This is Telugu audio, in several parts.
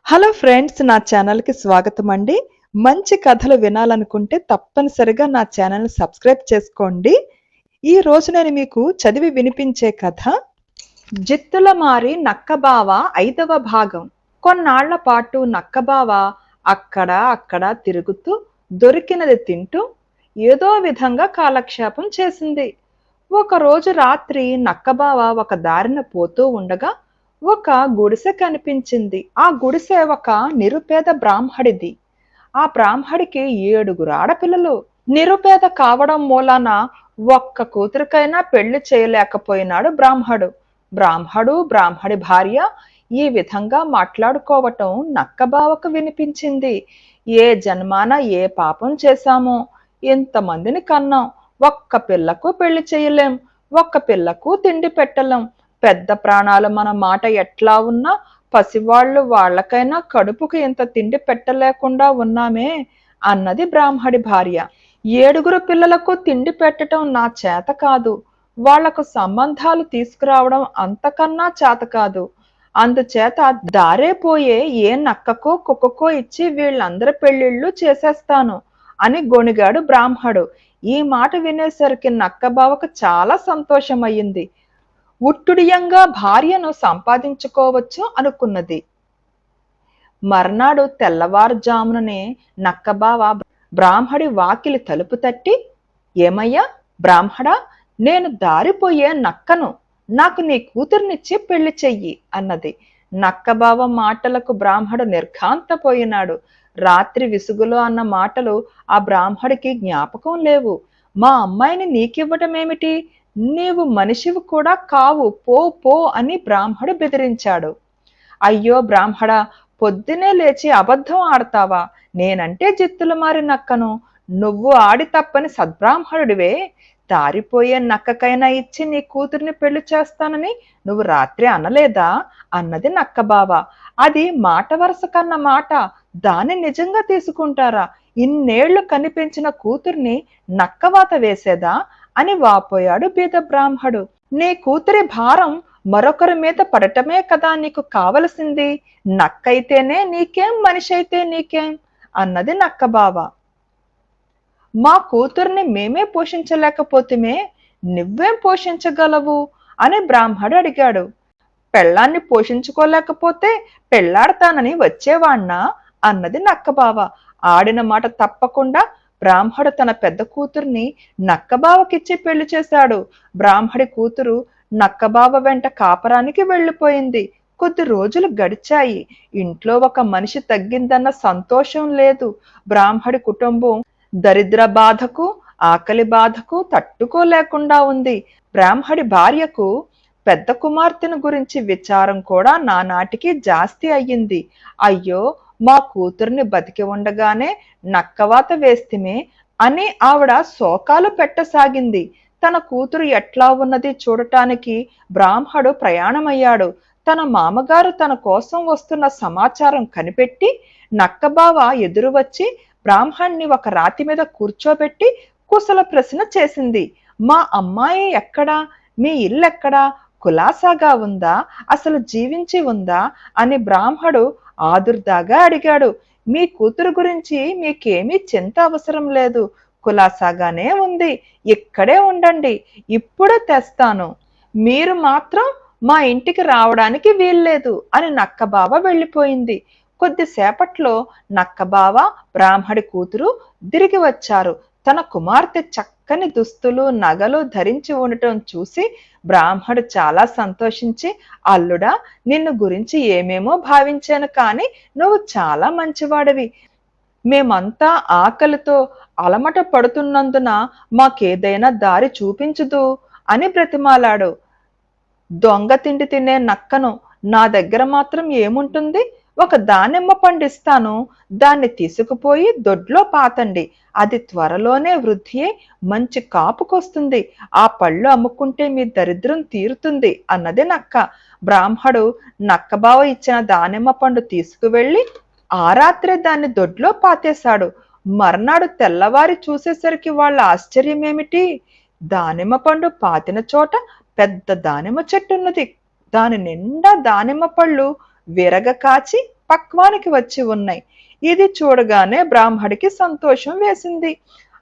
హలో ఫ్రెండ్స్, నా ఛానల్కి స్వాగతం అండి. మంచి కథలు వినాలనుకుంటే తప్పనిసరిగా నా ఛానల్ని సబ్స్క్రైబ్ చేసుకోండి. ఈ రోజు నేను మీకు చదివి వినిపించే కథ జిత్తులమారి నక్కబావ 5వ భాగం. కొన్నాళ్ల పాటు నక్కబావ అక్కడ తిరుగుతూ దొరికినది తింటూ ఏదో విధంగా కాలక్షేపం చేసింది. ఒకరోజు రాత్రి నక్కబావ ఒక దారిన పోతూ ఉండగా ఒక గుడిసె కనిపించింది. ఆ గుడిసె ఒక నిరుపేద బ్రాహ్మడిది. ఆ బ్రాహ్మడికి 7 ఆడపిల్లలు. నిరుపేద కావడం మూలాన ఒక్క కూతురికైనా పెళ్లి చేయలేకపోయినాడు బ్రాహ్మడి భార్య ఈ విధంగా మాట్లాడుకోవటం నక్కబావకు వినిపించింది. ఏ జన్మాన ఏ పాపం చేశామో, ఎంతమందిని కన్నాం, ఒక్క పిల్లకు పెళ్లి చేయలేం, ఒక్క పిల్లకు తిండి పెట్టలేం. పెద్ద ప్రాణాలు మన మాట ఎట్లా ఉన్నా పసివాళ్ళు వాళ్ళకైనా కడుపుకు ఇంత తిండి పెట్టలేకుండా ఉన్నామే అన్నది బ్రాహ్మడి భార్య. 7 పిల్లలకు తిండి పెట్టడం నా చేత కాదు, వాళ్లకు సంబంధాలు తీసుకురావడం అంతకన్నా చేత కాదు. అందుచేత దారే పోయే ఏ నక్కకో కుక్కకో ఇచ్చి వీళ్ళందరి పెళ్లిళ్ళు చేసేస్తాను అని గొణిగాడు బ్రాహ్మడు. ఈ మాట వినేసరికి నక్కబావకు చాలా సంతోషమయ్యింది. ఉట్టుడియంగా భార్యను సంపాదించుకోవచ్చు అనుకున్నది. మర్నాడు తెల్లవారుజాముననే నక్కబావ బ్రాహ్మడి వాకిలి తలుపు తట్టి, ఏమయ్యా బ్రాహ్మడా, నేను దారిపోయే నక్కను, నాకు నీ కూతుర్నిచ్చి పెళ్లి చెయ్యి అన్నది. నక్కబావ మాటలకు బ్రాహ్మడు నిర్ఘాంతపోయినాడు. రాత్రి విసుగులో అన్న మాటలు ఆ బ్రాహ్మడికి జ్ఞాపకం లేవు. మా అమ్మాయిని నీకివ్వటమేమిటి, నీవు మనిషివి కూడా కావు, పో పో అని బ్రాహ్మడు బెదిరించాడు. అయ్యో బ్రాహ్మడా, పొద్దునే లేచి అబద్ధం ఆడతావా? నేనంటే జిత్తులమారి నక్కను, నువ్వు ఆడి తప్పని సద్బ్రాహ్మణుడివే. దారిపోయే నక్కకైనా ఇచ్చి నీ కూతుర్ని పెళ్లి చేస్తానని నువ్వు రాత్రి అనలేదా అన్నది నక్కబావ. అది మాట వరుస కన్న మాట, దాన్ని నిజంగా తీసుకుంటారా? ఇన్నేళ్లు కనిపించిన కూతుర్ని నక్కవాత వేసేదా అని వాపోయాడు బీద బ్రాహ్మడు. నీ కూతురి భారం మరొకరి మీద పడటమే కదా నీకు కావలసింది. నక్కైతేనే నీకేం, మనిషి అయితే నీకేం అన్నది నక్కబావ. మా కూతుర్ని మేమే పోషించలేకపోతేమే, నువ్వేం పోషించగలవు అని బ్రాహ్మడు అడిగాడు. పెళ్ళాన్ని పోషించుకోలేకపోతే పెళ్లాడతానని వచ్చేవాణ్ణా అన్నది నక్కబావ. ఆడిన మాట తప్పకుండా బ్రాహ్మడు తన పెద్ద కూతుర్ని నక్కబావకిచ్చి పెళ్లి చేశాడు. బ్రాహ్మడి కూతురు నక్కబావ వెంట కాపరానికి వెళ్ళిపోయింది. కొద్ది రోజులు గడిచాయి. ఇంట్లో ఒక మనిషి తగ్గిందన్న సంతోషం లేదు. బ్రాహ్మడి కుటుంబం దరిద్ర బాధకు, ఆకలి బాధకు తట్టుకోలేకుండా ఉంది. బ్రాహ్మడి భార్యకు పెద్ద కుమార్తెను గురించి విచారం కూడా నానాటికి జాస్తి అయ్యింది. అయ్యో, మా కూతుర్ని బతికి ఉండగానే నక్కవాత వేస్తిమే అని ఆవిడ శోకాలు పెట్టసాగింది. తన కూతురు ఎట్లా ఉన్నది చూడటానికి బ్రాహ్మడు ప్రయాణమయ్యాడు. తన మామగారు తన కోసం వస్తున్న సమాచారం కనిపెట్టి నక్కబావ ఎదురు వచ్చి బ్రాహ్మణ్ణి ఒక రాతి మీద కూర్చోబెట్టి కుశల ప్రశ్న చేసింది. మా అమ్మాయి ఎక్కడా, మీ ఇల్లెక్కడా, కులాసాగా ఉందా, అసలు జీవించి ఉందా అని బ్రాహ్మడు ఆదుర్దాగా అడిగాడు. మీ కూతురు గురించి మీకేమీ చింత అవసరం లేదు, కులాసాగానే ఉంది, ఇక్కడే ఉండండి, ఇప్పుడే తెస్తాను, మీరు మాత్రం మా ఇంటికి రావడానికి వీల్లేదు అని నక్కబావ వెళ్ళిపోయింది. కొద్దిసేపట్లో నక్కబావ బ్రాహ్మడి కూతురు తిరిగి వచ్చారు. తన కుమార్తె చక్కని దుస్తులు, నగలు ధరించి ఉండటం చూసి బ్రాహ్మడు చాలా సంతోషించి, అల్లుడా, నిన్ను గురించి ఏమేమో భావించాను, కానీ నువ్వు చాలా మంచివాడివి. మేమంతా ఆకలితో అలమట పడుతున్నందున మాకేదైనా దారి చూపించుదు అని బ్రతిమాలాడు. దొంగ తిండి తినే నక్కను, నా దగ్గర మాత్రం ఏముంటుంది, ఒక దానిమ్మ పండిస్తాను, దాన్ని తీసుకుపోయి దొడ్లో పాతండి, అది త్వరలోనే వృద్ధి అయి మంచి కాపుకొస్తుంది, ఆ పళ్ళు అమ్ముకుంటే మీ దరిద్రం తీరుతుంది అన్నది నక్క. బ్రాహ్మడు నక్కబావ ఇచ్చిన దానిమ్మ పండు తీసుకువెళ్ళి ఆ రాత్రే దాన్ని దొడ్లో పాతేశాడు. మర్నాడు తెల్లవారి చూసేసరికి వాళ్ళ ఆశ్చర్యమేమిటి, దానిమ్మ పండు పాతిన చోట పెద్ద దానిమ్మ చెట్టున్నది. దాని నిండా దానిమ్మ పళ్ళు విరగ కాచి పక్వానికి వచ్చి ఉన్నాయి. ఇది చూడగానే బ్రాహ్మడికి సంతోషం వేసింది.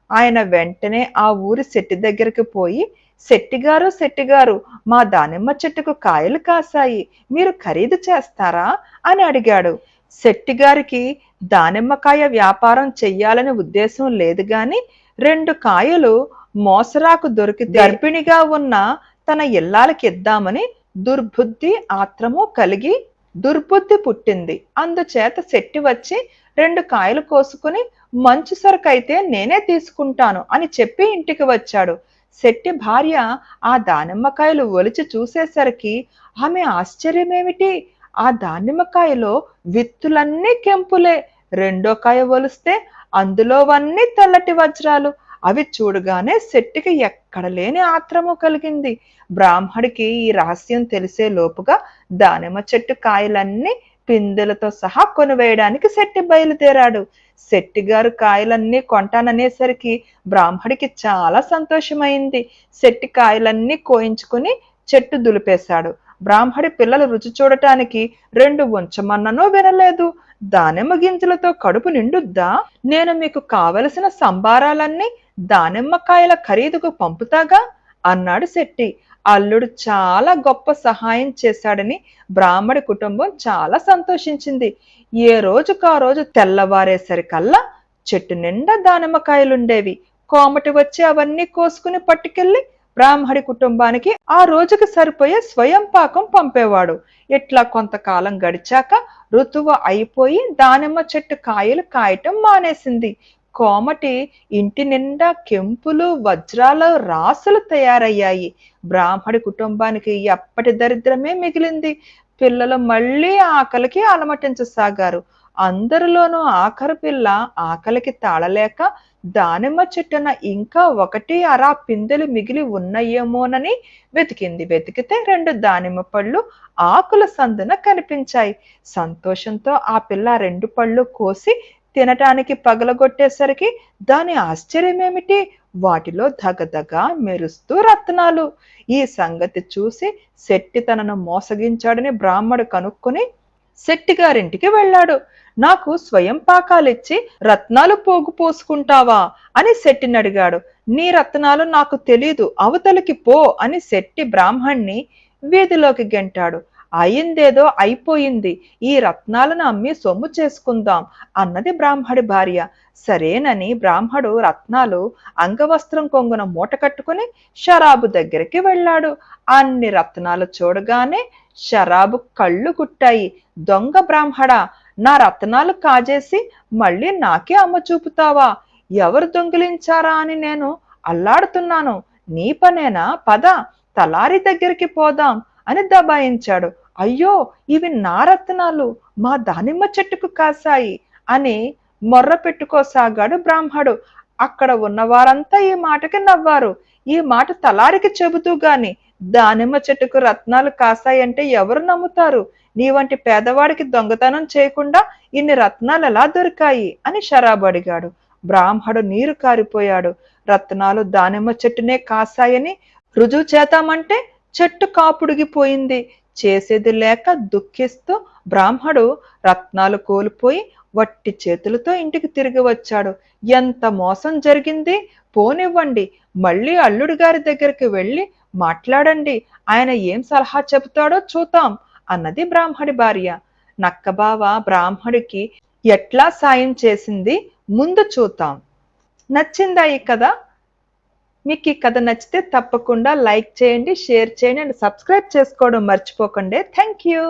ఆయన వెంటనే ఆ ఊరి శెట్టి దగ్గరికి పోయి, శెట్టిగారు శెట్టిగారు, మా దానిమ్మ చెట్టుకు కాయలు కాసాయి, మీరు ఖరీదు చేస్తారా అని అడిగాడు. శెట్టిగారికి దానిమ్మకాయ వ్యాపారం చెయ్యాలని ఉద్దేశం లేదు గాని, 2 కాయలు మోసరాకు దొరికి గర్భిణిగా ఉన్న తన ఇల్లాలకి ఇద్దామని ఆత్రము కలిగి దుర్బుద్ధి పుట్టింది. అందుచేత శెట్టి వచ్చి 2 కాయలు కోసుకుని, మంచి సరుకైతే నేనే తీసుకుంటాను అని చెప్పి ఇంటికి వచ్చాడు. శెట్టి భార్య ఆ దానిమ్మకాయలు ఒలిచి చూసేసరికి ఆమె ఆశ్చర్యమేమిటి, ఆ దానిమ్మకాయలో విత్తులన్నీ కెంపులే. రెండో కాయ ఒలిస్తే అందులోవన్నీ తెల్లటి వజ్రాలు. అవి చూడగానే శెట్టికి ఎక్కడ లేని ఆత్రము కలిగింది. బ్రాహ్మడికి ఈ రహస్యం తెలిసే లోపుగా దానిమ్మ చెట్టు కాయలన్నీ పిందెలతో సహా కొనివేయడానికి శెట్టి బయలుదేరాడు. శెట్టిగారు కాయలన్నీ కొంటాననేసరికి బ్రాహ్మడికి చాలా సంతోషమైంది. శెట్టి కాయలన్నీ కోయించుకుని చెట్టు దులిపేశాడు. బ్రాహ్మడి పిల్లలు రుచి చూడటానికి 2 ఉంచమన్ననో వినలేదు. దానిమ్మ గింజలతో కడుపు నిండుద్దా? నేను మీకు కావలసిన సంబారాలన్నీ దానిమ్మకాయల ఖరీదుకు పంపుతాగా అన్నాడు శెట్టి. అల్లుడు చాలా గొప్ప సహాయం చేశాడని బ్రాహ్మడి కుటుంబం చాలా సంతోషించింది. ఏ రోజుకా రోజు తెల్లవారేసరికల్లా చెట్టు నిండా దానిమ్మకాయలుండేవి. కోమటి వచ్చి అవన్నీ కోసుకుని పట్టుకెళ్లి బ్రాహ్మడి కుటుంబానికి ఆ రోజుకి సరిపోయే స్వయం పాకం పంపేవాడు. ఇట్లా కొంతకాలం గడిచాక ఋతువు అయిపోయి దానిమ్మ చెట్టు కాయలు కాయటం మానేసింది. కోమటి ఇంటి నిండా కెంపులు వజ్రాల రాసులు తయారయ్యాయి. బ్రాహ్మడి కుటుంబానికి ఎప్పటి దరిద్రమే మిగిలింది. పిల్లలు మళ్ళీ ఆకలికి అలమటించసాగారు. అందరిలోనూ ఆఖరి పిల్ల ఆకలికి తాళలేక దానిమ్మ చెట్టున ఇంకా 1 పిందెలు మిగిలి ఉన్నాయేమోనని వెతికింది. వెతికితే 2 దానిమ్మ పళ్ళు ఆకుల సందున కనిపించాయి. సంతోషంతో ఆ పిల్ల 2 పళ్ళు కోసి తినటానికి పగలగొట్టేసరికి దాని ఆశ్చర్యమేమిటి, వాటిలో దగదగ మెరుస్తూ రత్నాలు. ఈ సంగతి చూసి శెట్టి తనను మోసగించాడని బ్రాహ్మడు కనుక్కొని శెట్టిగారింటికి వెళ్ళాడు. నాకు స్వయం పాకాలిచ్చి రత్నాలు పోగు పోసుకుంటావా అని శెట్టిని అడిగాడు. నీ రత్నాలు నాకు తెలీదు, అవతలికి పో అని శెట్టి బ్రాహ్మణ్ణి వీధిలోకి గెంటాడు. అయిందేదో అయిపోయింది, ఈ రత్నాలను అమ్మి సొమ్ము చేసుకుందాం అన్నది బ్రాహ్మడి భార్య. సరేనని బ్రాహ్మడు రత్నాలు అంగవస్త్రం కొంగున మూట కట్టుకుని షరాబు దగ్గరికి వెళ్ళాడు. అన్ని రత్నాలు చూడగానే షరాబు కళ్ళు కుట్టాయి. దొంగ బ్రాహ్మడా, నా రత్నాలు కాజేసి మళ్ళీ నాకే అమ్మ చూపుతావా? ఎవరు దొంగిలించారా అని నేను అల్లాడుతున్నాను. నీ పనేనా? పద, తలారి దగ్గరికి పోదాం అని దబాయించాడు. అయ్యో, ఇవి నా రత్నాలు, మా దానిమ్మ చెట్టుకు కాసాయి అని మొర్ర పెట్టుకోసాగాడు బ్రాహ్మడు. అక్కడ ఉన్నవారంతా ఈ మాటకి నవ్వారు. ఈ మాట తలారికి చెబుతూ గాని దానిమ్మ చెట్టుకు రత్నాలు కాసాయంటే ఎవరు నమ్ముతారు? నీ వంటి పేదవాడికి దొంగతనం చేయకుండా ఇన్ని రత్నాలు ఎలా దొరికాయి అని షరాబు అడిగాడు. బ్రాహ్మడు నీరు కారిపోయాడు. రత్నాలు దానిమ్మ చెట్టునే కాసాయని రుజువు చేద్దామంటే చెట్టు కాపుడిగిపోయింది. చేసేది లేక దుఃఖిస్తూ బ్రాహ్మడు రత్నాలు కోల్పోయి వట్టి చేతులతో ఇంటికి తిరిగి వచ్చాడు. ఎంత మోసం జరిగింది! పోనివ్వండి, మళ్ళీ అల్లుడి గారి దగ్గరికి వెళ్ళి మాట్లాడండి, ఆయన ఏం సలహా చెబుతాడో చూద్దాం అన్నది బ్రాహ్మడి భార్య. నక్కబావ బ్రాహ్మడికి ఎట్లా సాయం చేసింది ముందు చూద్దాం. నచ్చిందా ఈ కథ? మీకు ఈ కథ నచ్చితే తప్పకుండా లైక్ చేయండి, షేర్ చేయండి అండ్ సబ్స్క్రైబ్ చేసుకోవడం మర్చిపోకండి. Thank you.